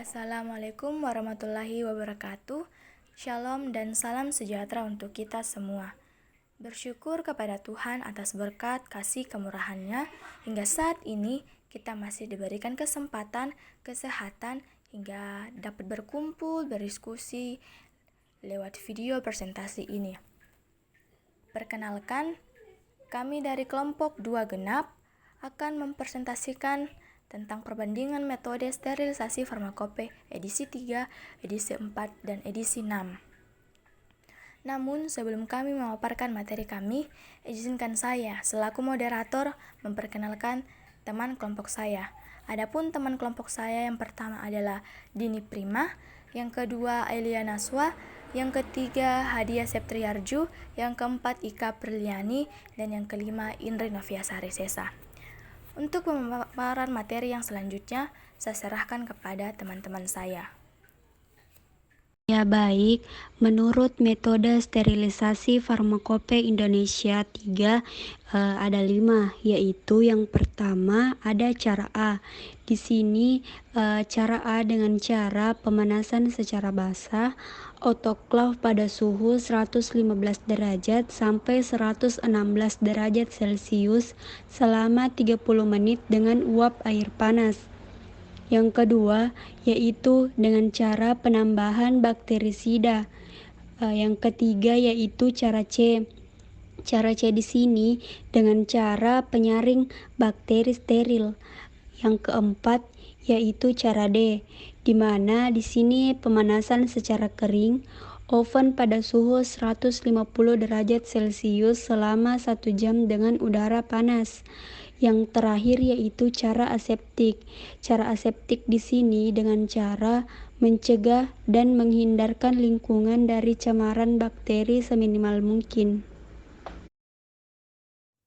Assalamualaikum warahmatullahi wabarakatuh. Shalom dan salam sejahtera untuk kita semua. Bersyukur kepada Tuhan atas berkat kasih kemurahan-Nya hingga saat ini kita masih diberikan kesempatan, kesehatan hingga dapat berkumpul, berdiskusi lewat video presentasi ini. Perkenalkan, kami dari kelompok 2 genap akan mempresentasikan tentang perbandingan metode sterilisasi farmakope edisi 3, edisi 4, dan edisi 6. Namun, sebelum kami memaparkan materi kami, izinkan saya selaku moderator memperkenalkan teman kelompok saya. Adapun teman kelompok saya yang pertama adalah Dini Prima, yang kedua Elia Naswa, yang ketiga Hadiah Septriarju, yang keempat Ika Priliani, dan yang kelima Indri Noviasari Sesa. Untuk pemaparan materi yang selanjutnya, saya serahkan kepada teman-teman saya. Ya baik, menurut metode sterilisasi farmakope Indonesia 3 ada 5, yaitu yang pertama ada cara A. Di sini cara A dengan cara pemanasan secara basah, autoklav pada suhu 115 derajat sampai 116 derajat Celcius selama 30 menit dengan uap air panas. Yang kedua, yaitu dengan cara penambahan bakterisida. Yang ketiga yaitu cara C. Cara C di sini dengan cara penyaring bakteri steril. Yang keempat yaitu cara D, di mana di sini pemanasan secara kering, oven pada suhu 150 derajat Celcius selama 1 jam dengan udara panas. Yang terakhir yaitu cara aseptik. Cara aseptik di sini dengan cara mencegah dan menghindarkan lingkungan dari cemaran bakteri seminimal mungkin.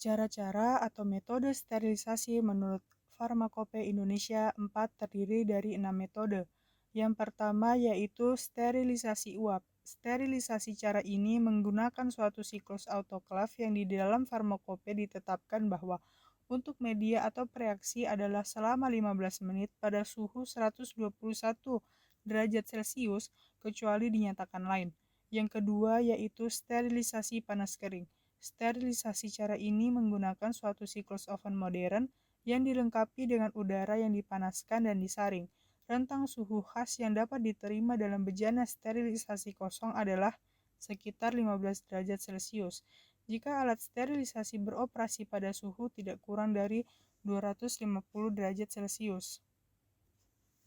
Cara-cara atau metode sterilisasi menurut Farmakope Indonesia 4 terdiri dari 6 metode. Yang pertama yaitu sterilisasi uap. Sterilisasi cara ini menggunakan suatu siklus autoklav yang di dalam farmakope ditetapkan bahwa untuk media atau reaksi adalah selama 15 menit pada suhu 121 derajat Celcius kecuali dinyatakan lain. Yang kedua yaitu sterilisasi panas kering. Sterilisasi cara ini menggunakan suatu siklus oven modern yang dilengkapi dengan udara yang dipanaskan dan disaring. Rentang suhu khas yang dapat diterima dalam bejana sterilisasi kosong adalah sekitar 15 derajat Celcius. Jika alat sterilisasi beroperasi pada suhu tidak kurang dari 250 derajat Celcius.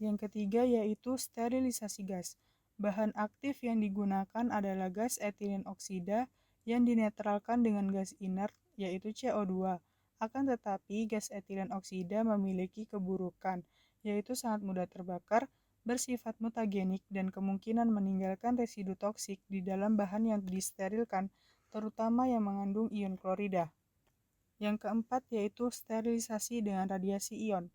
Yang ketiga yaitu sterilisasi gas. Bahan aktif yang digunakan adalah gas etilen oksida yang dinetralkan dengan gas inert yaitu CO2. Akan tetapi gas etilen oksida memiliki keburukan, yaitu sangat mudah terbakar, bersifat mutagenik, dan kemungkinan meninggalkan residu toksik di dalam bahan yang disterilkan, terutama yang mengandung ion klorida. Yang keempat yaitu sterilisasi dengan radiasi ion.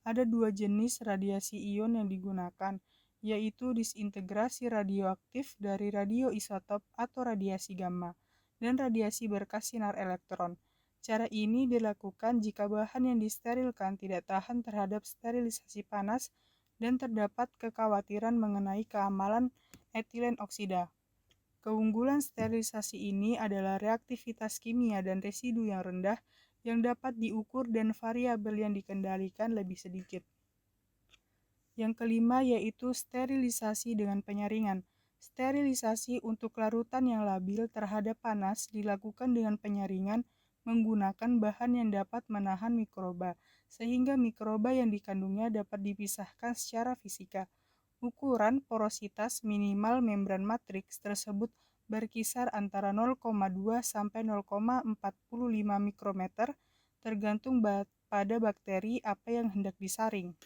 Ada 2 jenis radiasi ion yang digunakan, yaitu disintegrasi radioaktif dari radioisotop atau radiasi gamma, dan radiasi berkas sinar elektron. Cara ini dilakukan jika bahan yang disterilkan tidak tahan terhadap sterilisasi panas dan terdapat kekhawatiran mengenai keamanan etilen oksida. Keunggulan sterilisasi ini adalah reaktivitas kimia dan residu yang rendah yang dapat diukur dan variabel yang dikendalikan lebih sedikit. Yang kelima yaitu sterilisasi dengan penyaringan. Sterilisasi untuk larutan yang labil terhadap panas dilakukan dengan penyaringan menggunakan bahan yang dapat menahan mikroba, sehingga mikroba yang dikandungnya dapat dipisahkan secara fisika. Ukuran porositas minimal membran matriks tersebut berkisar antara 0,2 sampai 0,45 mikrometer tergantung pada bakteri apa yang hendak disaring.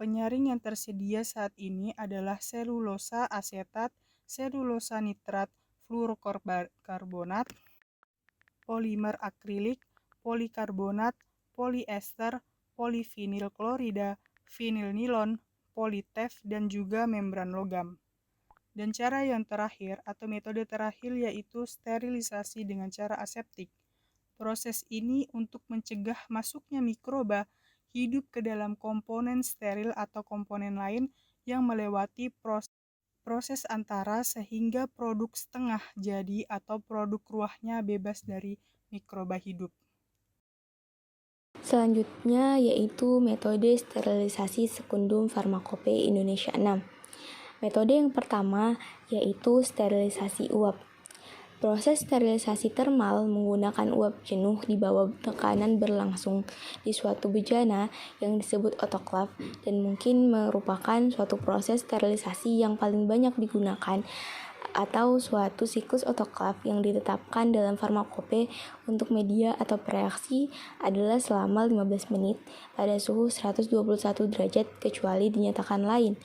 Penyaring yang tersedia saat ini adalah selulosa asetat, selulosa nitrat, fluorokarbonat, polimer akrilik, polikarbonat, poliester, polivinil klorida, vinil nilon, politef, dan juga membran logam. Dan cara yang terakhir atau metode terakhir yaitu sterilisasi dengan cara aseptik. Proses ini untuk mencegah masuknya mikroba hidup ke dalam komponen steril atau komponen lain yang melewati proses antara sehingga produk setengah jadi atau produk ruahnya bebas dari mikroba hidup. Selanjutnya yaitu metode sterilisasi sekundum farmakope Indonesia 6. Metode yang pertama yaitu sterilisasi uap. Proses sterilisasi termal menggunakan uap jenuh di bawah tekanan berlangsung di suatu bejana yang disebut otoklav dan mungkin merupakan suatu proses sterilisasi yang paling banyak digunakan atau suatu siklus otoklav yang ditetapkan dalam farmakope untuk media atau reaksi adalah selama 15 menit pada suhu 121 derajat kecuali dinyatakan lain.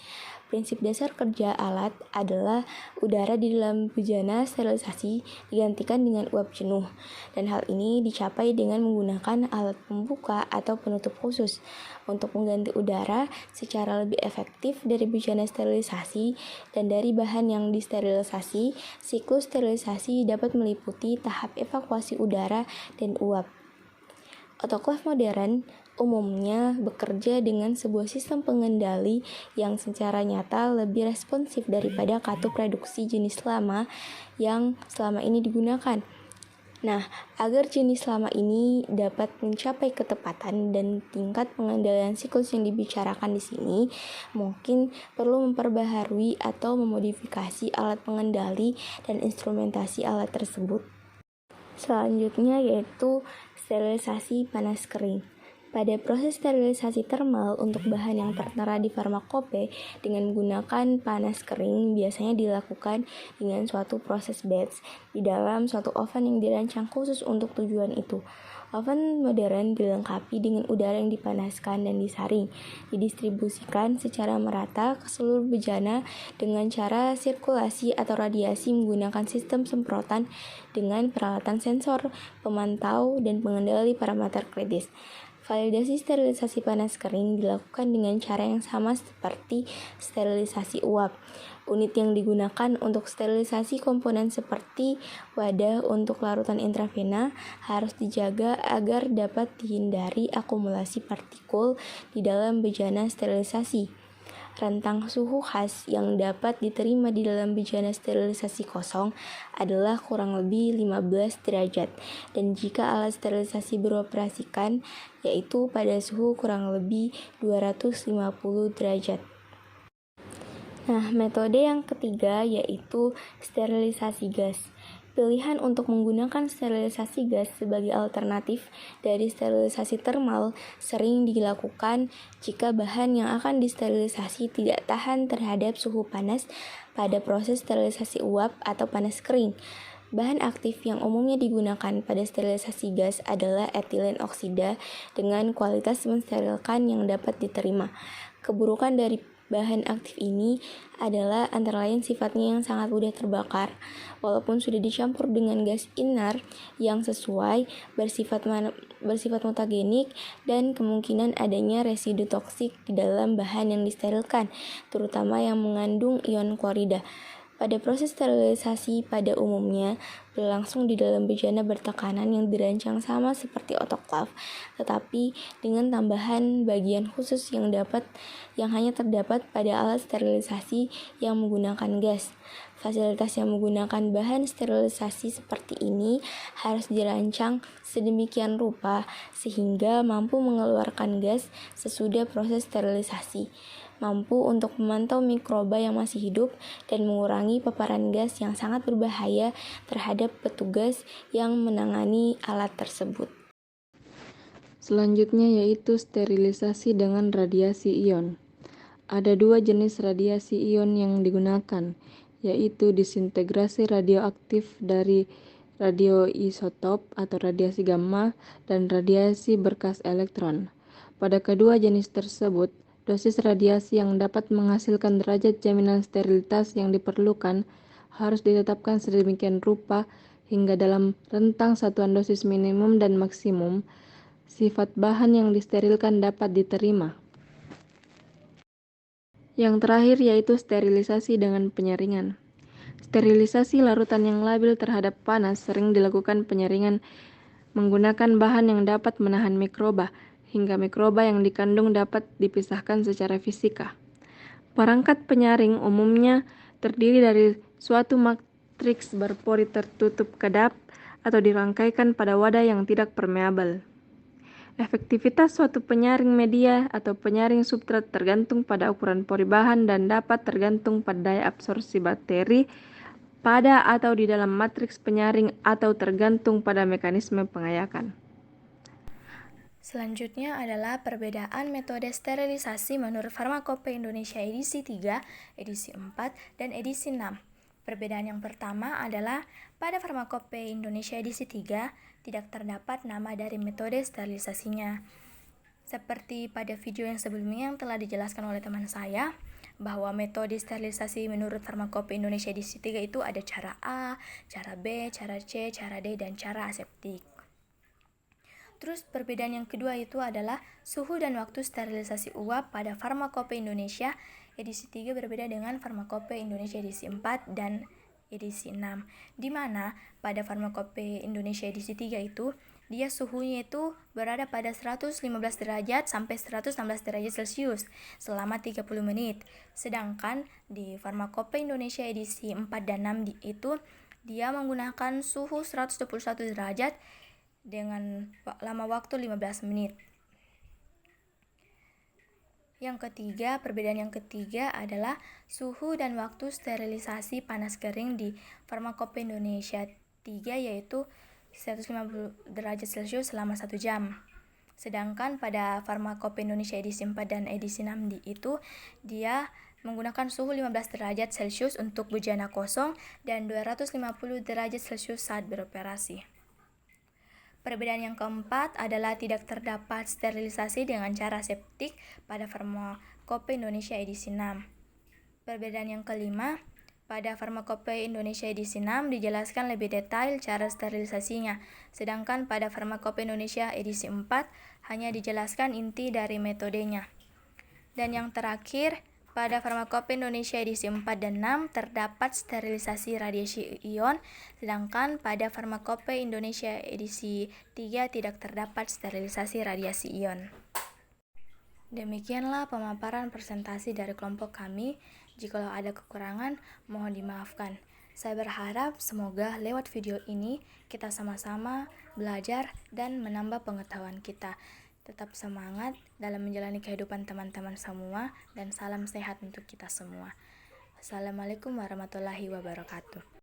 Prinsip dasar kerja alat adalah udara di dalam bejana sterilisasi digantikan dengan uap jenuh, dan hal ini dicapai dengan menggunakan alat pembuka atau penutup khusus. Untuk mengganti udara secara lebih efektif dari bejana sterilisasi dan dari bahan yang disterilisasi, siklus sterilisasi dapat meliputi tahap evakuasi udara dan uap. Otoklav modern umumnya bekerja dengan sebuah sistem pengendali yang secara nyata lebih responsif daripada katup reduksi jenis lama yang selama ini digunakan. Nah, agar jenis lama ini dapat mencapai ketepatan dan tingkat pengendalian siklus yang dibicarakan di sini, mungkin perlu memperbaharui atau memodifikasi alat pengendali dan instrumentasi alat tersebut. Selanjutnya yaitu sterilisasi panas kering. Pada proses sterilisasi termal untuk bahan yang tertera di farmakope dengan menggunakan panas kering biasanya dilakukan dengan suatu proses batch di dalam suatu oven yang dirancang khusus untuk tujuan itu. Oven modern dilengkapi dengan udara yang dipanaskan dan disaring, didistribusikan secara merata ke seluruh bejana dengan cara sirkulasi atau radiasi menggunakan sistem semprotan dengan peralatan sensor, pemantau, dan pengendali parameter kritis. Validasi sterilisasi panas kering dilakukan dengan cara yang sama seperti sterilisasi uap. Unit yang digunakan untuk sterilisasi komponen seperti wadah untuk larutan intravena harus dijaga agar dapat dihindari akumulasi partikel di dalam bejana sterilisasi. Rentang suhu khas yang dapat diterima di dalam bejana sterilisasi kosong adalah kurang lebih 15 derajat, dan jika alat sterilisasi beroperasikan, yaitu pada suhu kurang lebih 250 derajat. Nah, metode yang ketiga yaitu sterilisasi gas. Pilihan untuk menggunakan sterilisasi gas sebagai alternatif dari sterilisasi termal sering dilakukan jika bahan yang akan disterilisasi tidak tahan terhadap suhu panas pada proses sterilisasi uap atau panas kering. Bahan aktif yang umumnya digunakan pada sterilisasi gas adalah etilen oksida dengan kualitas mensterilkan yang dapat diterima. Keburukan dari bahan aktif ini adalah antara lain sifatnya yang sangat mudah terbakar, walaupun sudah dicampur dengan gas inert yang sesuai, bersifat mutagenik, dan kemungkinan adanya residu toksik di dalam bahan yang disterilkan, terutama yang mengandung ion klorida. Pada proses sterilisasi pada umumnya berlangsung di dalam bejana bertekanan yang dirancang sama seperti otoklav, tetapi dengan tambahan bagian khusus yang hanya terdapat pada alat sterilisasi yang menggunakan gas. Fasilitas yang menggunakan bahan sterilisasi seperti ini harus dirancang sedemikian rupa sehingga mampu mengeluarkan gas sesudah proses sterilisasi, mampu untuk memantau mikroba yang masih hidup, dan mengurangi paparan gas yang sangat berbahaya terhadap petugas yang menangani alat tersebut. Selanjutnya yaitu sterilisasi dengan radiasi ion. Ada dua jenis radiasi ion yang digunakan, yaitu disintegrasi radioaktif dari radioisotop atau radiasi gamma dan radiasi berkas elektron. Pada kedua jenis tersebut, dosis radiasi yang dapat menghasilkan derajat jaminan sterilitas yang diperlukan harus ditetapkan sedemikian rupa hingga dalam rentang satuan dosis minimum dan maksimum sifat bahan yang disterilkan dapat diterima. Yang terakhir yaitu sterilisasi dengan penyaringan. Sterilisasi larutan yang labil terhadap panas sering dilakukan penyaringan menggunakan bahan yang dapat menahan mikroba hingga mikroba yang dikandung dapat dipisahkan secara fisika. Perangkat penyaring umumnya terdiri dari suatu matriks berpori tertutup kedap atau dirangkaikan pada wadah yang tidak permeabel. Efektivitas suatu penyaring media atau penyaring substrat tergantung pada ukuran pori bahan dan dapat tergantung pada daya absorpsi bakteri pada atau di dalam matriks penyaring atau tergantung pada mekanisme pengayakan. Selanjutnya adalah perbedaan metode sterilisasi menurut Farmakope Indonesia edisi 3, edisi 4, dan edisi 6. Perbedaan yang pertama adalah pada Farmakope Indonesia edisi 3 tidak terdapat nama dari metode sterilisasinya. Seperti pada video yang sebelumnya yang telah dijelaskan oleh teman saya, bahwa metode sterilisasi menurut Farmakope Indonesia edisi 3 itu ada cara A, cara B, cara C, cara D, dan cara aseptik. Terus perbedaan yang kedua itu adalah suhu dan waktu sterilisasi uap pada Farmakope Indonesia edisi 3 berbeda dengan Farmakope Indonesia edisi 4 dan edisi 6, di mana pada Farmakope Indonesia edisi 3 itu dia suhunya itu berada pada 115 derajat sampai 116 derajat Celcius selama 30 menit. Sedangkan di Farmakope Indonesia edisi 4 dan 6 itu dia menggunakan suhu 121 derajat dengan lama waktu 15 menit. Perbedaan yang ketiga adalah suhu dan waktu sterilisasi panas kering di Farmakope Indonesia 3 yaitu 150 derajat Celcius selama 1 jam. Sedangkan pada Farmakope Indonesia edisi 4 dan edisi 6 itu dia menggunakan suhu 15 derajat Celcius untuk bejana kosong dan 250 derajat Celcius saat beroperasi. Perbedaan yang keempat adalah tidak terdapat sterilisasi dengan cara septik pada Farmakope Indonesia edisi 6. Perbedaan yang kelima, pada Farmakope Indonesia edisi 6 dijelaskan lebih detail cara sterilisasinya, sedangkan pada Farmakope Indonesia edisi 4 hanya dijelaskan inti dari metodenya. Dan yang terakhir, pada Farmakope Indonesia edisi 4 dan 6 terdapat sterilisasi radiasi ion, sedangkan pada Farmakope Indonesia edisi 3 tidak terdapat sterilisasi radiasi ion. Demikianlah pemaparan presentasi dari kelompok kami. Jikalau ada kekurangan, mohon dimaafkan. Saya berharap semoga lewat video ini kita sama-sama belajar dan menambah pengetahuan kita. Tetap semangat dalam menjalani kehidupan teman-teman semua dan salam sehat untuk kita semua. Assalamualaikum warahmatullahi wabarakatuh.